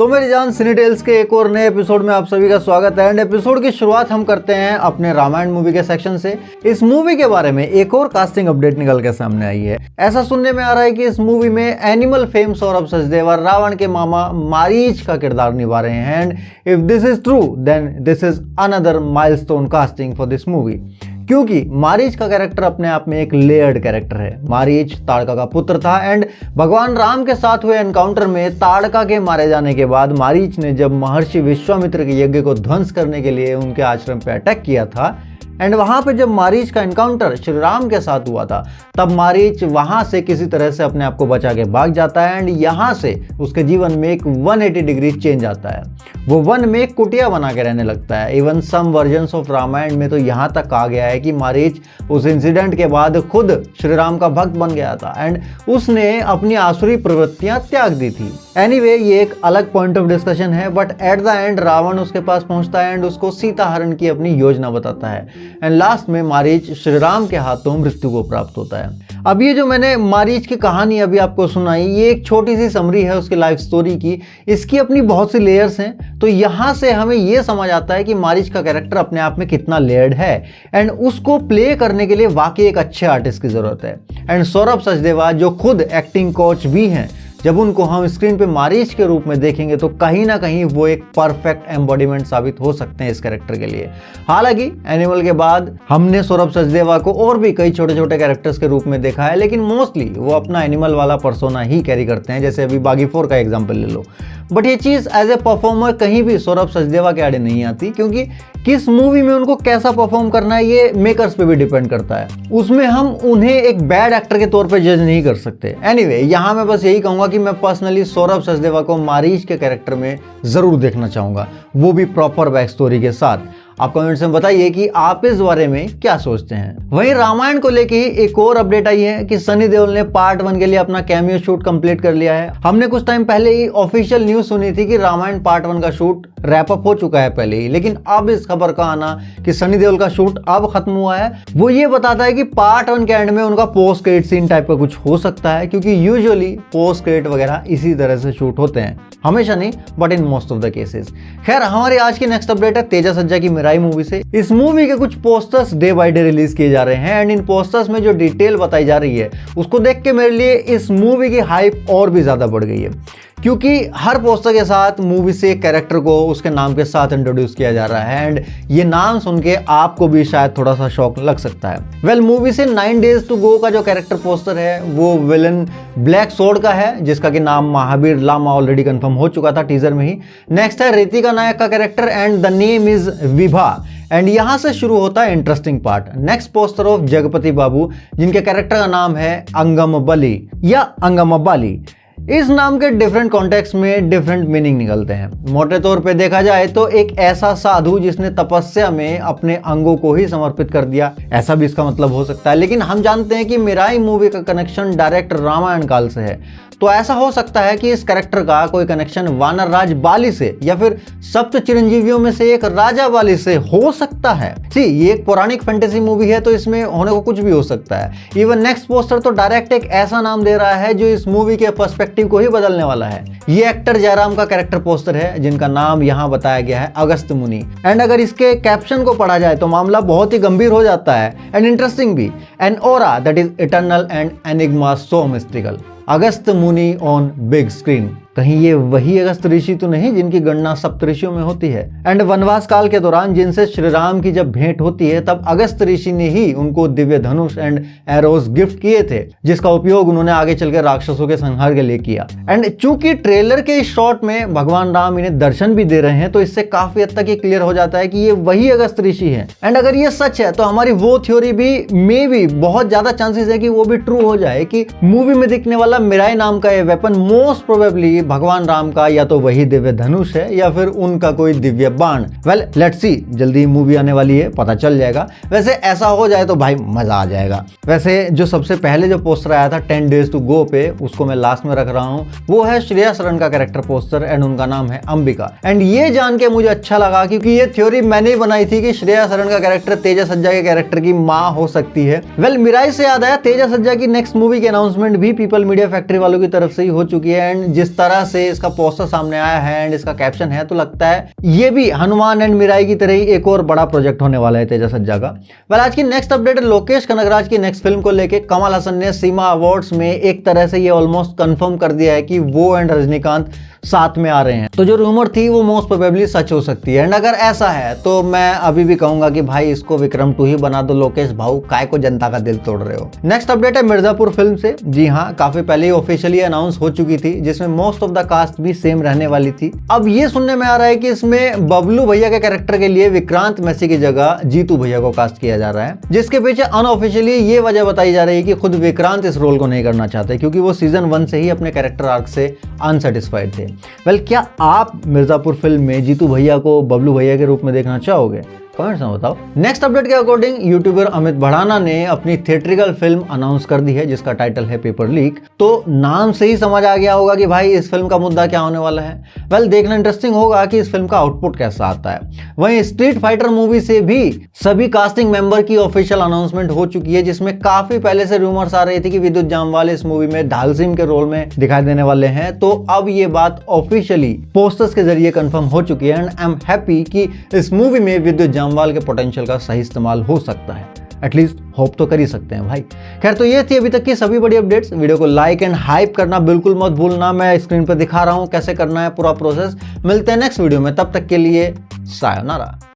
तो मेरी जान सिनी टेल्स के एक और नए एपिसोड में आप सभी का स्वागत है। एंड एपिसोड की शुरुआत हम करते हैं अपने रामायण मूवी के सेक्शन से। इस मूवी के बारे में एक और कास्टिंग अपडेट निकल के सामने आई है। ऐसा सुनने में आ रहा है कि इस मूवी में एनिमल फेम सौरभ सचदेवा रावण के मामा मारीच का किरदार निभा रहे हैं। And if this is true then this is another milestone casting for this movie, क्योंकि मारीच का कैरेक्टर अपने आप में एक लेयर्ड कैरेक्टर है। मारीच ताड़का का पुत्र था एंड भगवान राम के साथ हुए एनकाउंटर में ताड़का के मारे जाने के बाद मारीच ने जब महर्षि विश्वामित्र के यज्ञ को ध्वंस करने के लिए उनके आश्रम पे अटैक किया था एंड वहां पे जब मारीच का एनकाउंटर श्री राम के साथ हुआ था तब मारीच वहां से किसी तरह से अपने आप को बचा के भाग जाता है एंड यहां से उसके जीवन में एक 180 डिग्री चेंज आता है। वो वन में एक कुटिया बना के रहने लगता है। Even some versions of Ramayan में तो यहां तक कहा गया है कि मारीच उस इंसिडेंट के बाद खुद श्री राम का भक्त बन गया था एंड उसने अपनी आसुरी प्रवृत्तियां त्याग दी थी। एनीवे, ये एक अलग पॉइंट ऑफ डिस्कशन है, but at the end Ravan उसके पास पहुंचता है एंड उसको सीता हरण की अपनी योजना बताता है एंड लास्ट में मारीच श्री राम के हाथों मृत्यु को प्राप्त होता है। अब ये जो मैंने मारीच की कहानी अभी आपको सुनाई, ये एक छोटी सी समरी है उसकी लाइफ स्टोरी की। इसकी अपनी बहुत सी लेयर्स हैं, तो यहाँ से हमें ये समझ आता है कि मारीच का कैरेक्टर अपने आप में कितना लेयर्ड है एंड उसको प्ले करने के लिए वाकई एक अच्छे आर्टिस्ट की जरूरत है। एंड सौरभ सचदेवा जो खुद एक्टिंग कोच भी हैं, जब उनको हम स्क्रीन पे मारीच के रूप में देखेंगे तो कहीं ना कहीं वो एक परफेक्ट एम्बॉडीमेंट साबित हो सकते हैं इस कैरेक्टर के लिए। हालांकि एनिमल के बाद हमने सौरभ सचदेवा को और भी कई छोटे छोटे कैरेक्टर्स के रूप में देखा है, लेकिन मोस्टली वो अपना एनिमल वाला पर्सोना ही कैरी करते हैं। जैसे अभी बागी 4 का एग्जाम्पल ले लो। बट ये चीज एज ए परफॉर्मर कहीं भी सौरभ सचदेवा के आड़े नहीं आती, क्योंकि किस मूवी में उनको कैसा परफॉर्म करना है ये मेकर्स पे भी डिपेंड करता है। उसमें हम उन्हें एक बैड एक्टर के तौर पे जज नहीं कर सकते। एनीवे, यहाँ मैं बस यही कहूंगा कि मैं पर्सनली सौरभ सचदेवा को मारीच के कैरेक्टर में जरूर देखना चाहूंगा, वो भी प्रॉपर बैक स्टोरी के साथ। आप कमेंट्स में बताइए कि आप इस बारे में क्या सोचते हैं। वहीं रामायण को लेके ही एक और अपडेट आई है कि सनी देओल ने पार्ट 1 के लिए अपना कैमियो शूट कंप्लीट कर लिया है। हमने कुछ टाइम पहले ही ऑफिशियल न्यूज सुनी थी कि रामायण पार्ट 1 का शूट रैप अप हो चुका है पहले ही, लेकिन अब इस खबर का आना कि सनी देओल का शूट अब खत्म हुआ है, वो ये बताता है कि पार्ट 1 के एंड में उनका पोस्ट क्रेडिट सीन टाइप का कुछ हो सकता है, क्योंकि यूजुअली पोस्ट क्रेडिट वगैरह इसी तरह से शूट होते हैं। हमेशा नहीं, but in most of the cases. खैर, हमारी आज की नेक्स्ट अपडेट है तेजा सज्जा की मिराई मूवी से। इस मूवी के कुछ posters day by day release किए जा रहे हैं एंड इन पोस्टर्स में जो डिटेल बताई जा रही है उसको देख के मेरे लिए इस मूवी की हाइप और भी ज्यादा बढ़ गई है, क्योंकि हर पोस्टर के साथ मूवी से एक कैरेक्टर को उसके नाम के साथ इंट्रोड्यूस किया जा रहा है एंड ये नाम सुन के आपको भी शायद थोड़ा सा शौक लग सकता है। वेल, मूवी से 9 डेज टू गो का जो कैरेक्टर पोस्टर है वो विलन ब्लैक सोर्ड का है, जिसका कि नाम महावीर लामा ऑलरेडी कंफर्म हो चुका था टीजर में ही। नेक्स्ट है रितिका नायक का character and the name is Vibha and यहां से शुरू होता है interesting part. Next poster of Jagapathi Babu, जिनके कैरेक्टर का नाम है अंगम बली या अंगम बाली। इस नाम के डिफरेंट कॉन्टेक्स्ट में डिफरेंट मीनिंग निकलते हैं। मोटे तौर पे देखा जाए तो एक ऐसा साधु जिसने तपस्या में अपने अंगों को ही समर्पित कर दिया, ऐसा भी इसका मतलब हो सकता है। लेकिन हम जानते हैं कि मिराई मूवी का कनेक्शन डायरेक्ट रामायण काल से है, तो ऐसा हो सकता है कि इस कैरेक्टर का कोई कनेक्शन वानर राज बाली से या फिर सप्त चिरंजीवियों में से एक राजा बाली से हो सकता है। सी, ये एक पौराणिक फैंटेसी मूवी है, तो इसमें होने को कुछ भी हो सकता है। इवन नेक्स्ट पोस्टर तो डायरेक्ट एक ऐसा नाम दे रहा है जो इस मूवी के पर्सपेक्टिव को ही बदलने वाला है। ये एक्टर जयराम का कैरेक्टर पोस्टर है, जिनका नाम यहाँ बताया गया है अगस्त मुनि। एंड अगर इसके कैप्शन को पढ़ा जाए तो मामला बहुत ही गंभीर हो जाता है एंड इंटरेस्टिंग भी। An aura that is eternal and enigma so mystical. Agast Muni on big screen. कहीं ये वही अगस्त ऋषि तो नहीं जिनकी गणना सप्तऋषियों में होती है। एंड वनवास काल के दौरान जिनसे श्री राम की जब भेंट होती है तब अगस्त ऋषि ने ही उनको दिव्य धनुष एंड एरोस गिफ्ट किए थे, जिसका उपयोग उन्होंने आगे चलकर राक्षसों के संहार के लिए किया। एंड चूंकि ट्रेलर के इस शॉट में भगवान राम इन्हें दर्शन भी दे रहे हैं, तो इससे काफी हद तक ये क्लियर हो जाता है कि ये वही अगस्त ऋषि है। एंड अगर ये सच है तो हमारी वो थ्योरी भी मे बी बहुत ज्यादा चांसेस है कि वो भी ट्रू हो जाए कि मूवी में दिखने वाला मिराई नाम का ये वेपन मोस्ट प्रोबेबली भगवान राम का या तो वही दिव्य धनुष है या फिर उनका कोई दिव्य बाण। वेल, लेट्स सी, जल्दी मूवी आने वाली है, पता चल जाएगा। वैसे ऐसा हो जाए तो भाई मजा आ जाएगा। वैसे जो सबसे पहले जो पोस्टर आया था 10 डेज टू गो पे, उसको मैं लास्ट में रख रहा हूँ, वो है श्रेया शरण का कैरेक्टर पोस्टर एंड उनका नाम है अंबिका। एंड ये जान के मुझे अच्छा लगा, क्योंकि ये थ्योरी मैंने ही बनाई थी कि श्रेया शरण का कैरेक्टर तेजा सज्जा के कैरेक्टर की माँ हो सकती है। वेल, मिराई से याद आया, तेजा सज्जा की नेक्स्ट मूवी की अनाउंसमेंट भी पीपल मीडिया फैक्ट्री वालों की तरफ से ही हो चुकी है एंड जिस तरह तरह से इसका पोस्टर सामने आया है एंड इसका कैप्शन है तो लगता है ये भी हनुमान एंड मिराई की तरह ही एक और बड़ा प्रोजेक्ट होने वाला है तेजा सज्जा का। वेल, आज की नेक्स्ट अपडेट है लोकेश कनगराज की नेक्स्ट फिल्म को लेके। कमल हसन ने सीमा अवार्ड्स में एक तरह से ये ऑलमोस्ट कंफर्म कर दिया है कि वो एंड रजनीकांत साथ में आ रहे हैं। तो जो रूमर थी वो मोस्ट प्रोबेबली सच हो सकती है एंड अगर ऐसा है तो मैं अभी भी कहूंगा कि भाई इसको विक्रम 2 ही बना दो लोकेश भाऊ, काय को जनता का दिल तोड़ रहे हो। नेक्स्ट अपडेट है मिर्जापुर फिल्म से। जी हाँ, काफी पहले ही ऑफिशियली अनाउंस हो चुकी थी जिसमें मोस्ट ऑफ द कास्ट भी सेम रहने वाली थी। अब ये सुनने में आ रहा है कि इसमें बबलू भैया के कैरेक्टर के लिए विक्रांत मैसी की जगह जीतू भैया को कास्ट किया जा रहा है, जिसके पीछे अनऑफिशियली ये वजह बताई जा रही है कि खुद विक्रांत इस रोल को नहीं करना चाहते क्योंकि वो सीजन 1 से ही अपने कैरेक्टर आर्क से अनसेटिस्फाइड थे। वेल, क्या आप मिर्जापुर फिल्म में जीतू भैया को बबलू भैया के रूप में देखना चाहोगे? कमेंट्स में बताओ। नेक्स्ट अपडेट के अकॉर्डिंग यूट्यूबर अमित भड़ाना ने अपनी थिएट्रिकल फिल्म अनाउंस कर दी है जिसका टाइटल है पेपर लीक। तो नाम से ही समझ आ गया होगा कि भाई इस फिल्म का मुद्दा क्या होने वाला है। वेल, देखना इंटरेस्टिंग होगा कि इस फिल्म का आउटपुट कैसा आता है। वहीं स्ट्रीट फाइटर मूवी से भी सभी कास्टिंग मेंबर की ऑफिशियल अनाउंसमेंट हो चुकी है जिसमें काफी पहले से रूमर्स आ रही थी कि विद्युत जामवाल इस मूवी में ढाल सिंह के रोल में दिखाई देने वाले हैं। तो अब ये बात ऑफिशियली पोस्टर्स के जरिए कंफर्म हो चुकी है एंड आई एम हैप्पी कि इस मूवी में विद्युत जामवाल के पोटेंशियल का सही इस्तेमाल हो सकता है। एटलीस्ट होप तो कर ही सकते हैं भाई। खैर, तो ये थी अभी तक की सभी बड़ी अपडेट्स। वीडियो को लाइक एंड हाइप करना बिल्कुल मत भूलना। मैं स्क्रीन पर दिखा रहा हूं कैसे करना है पूरा प्रोसेस। मिलते हैं नेक्स्ट वीडियो में, तब तक के लिए सायोनारा।